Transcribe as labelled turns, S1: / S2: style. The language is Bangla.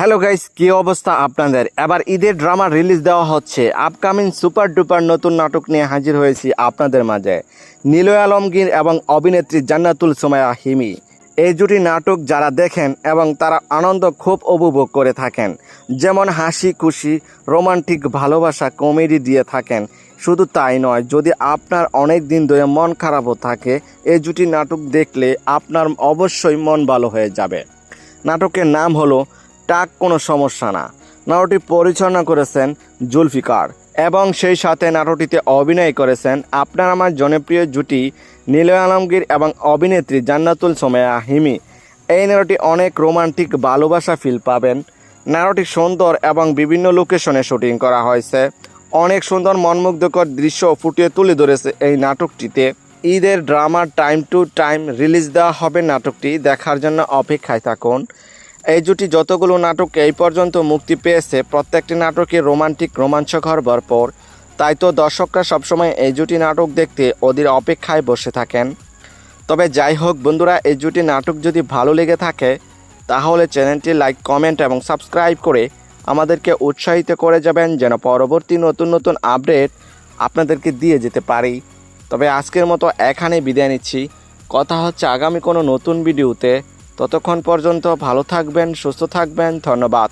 S1: হ্যালো গাইস, কি অবস্থা আপনাদের? এবার ঈদের ড্রামা রিলিজ দেওয়া হচ্ছে। আপকামিং সুপার ডুপার নতুন নাটক নিয়ে হাজির হয়েছি আপনাদের মাঝে। নিলয় আলমগীর এবং অভিনেত্রী জান্নাতুল সুমাইয়া হিমি এই জুটি নাটক যারা দেখেন এবং তারা আনন্দ খুব উপভোগ করে থাকেন, যেমন হাসি খুশি রোমান্টিক ভালোবাসা কমেডি দিয়ে থাকেন। শুধু তাই নয়, যদি আপনার অনেক দিন ধরে মন খারাপও থাকে, এই জুটি নাটক দেখলে আপনার অবশ্যই মন ভালো হয়ে যাবে। নাটকের নাম হলো টাক কোনো সমস্যা না। নাটকটি পরিচালনা করেছেন জুলফিকার এবং সেই সাথে নাটকটিতে অভিনয় করেছেন আপনার আমার জনপ্রিয় জুটি নিলয় আলমগীর এবং অভিনেত্রী জান্নাতুল সুমাইয়া হিমি। এই নাটকটি অনেক রোমান্টিক ভালোবাসা ফিল পাবেন। নাটকটি সুন্দর এবং বিভিন্ন লোকেশনে শুটিং করা হয়েছে। অনেক সুন্দর মনমুগ্ধকর দৃশ্য ফুটিয়ে তুলে ধরেছে এই নাটকটিতে। ঈদের ড্রামার টাইম টু টাইম রিলিজ দেওয়া হবে। নাটকটি দেখার জন্য অপেক্ষায় থাকুন। এই জুটি যতগুলো নাটক এই পর্যন্ত মুক্তি পেয়েছে, প্রত্যেকটি নাটকে রোমান্টিক রোমাঞ্চকর ভরপুর। তাই তো দর্শকরা সবসময় এই জুটি নাটক দেখতে ওদের অপেক্ষায় বসে থাকেন। তবে যাই হোক বন্ধুরা, এই জুটি নাটক যদি ভালো লেগে থাকে তাহলে চ্যানেলটি লাইক কমেন্ট এবং সাবস্ক্রাইব করে আমাদেরকে উৎসাহিত করে যাবেন, যেন পরবর্তী নতুন নতুন আপডেট আপনাদেরকে দিয়ে যেতে পারি। তবে আজকের মতো এখানেই বিদায় নিচ্ছি। কথা হচ্ছে আগামী কোনো নতুন ভিডিওতে। ততক্ষণ পর্যন্ত ভালো থাকবেন, সুস্থ থাকবেন। ধন্যবাদ।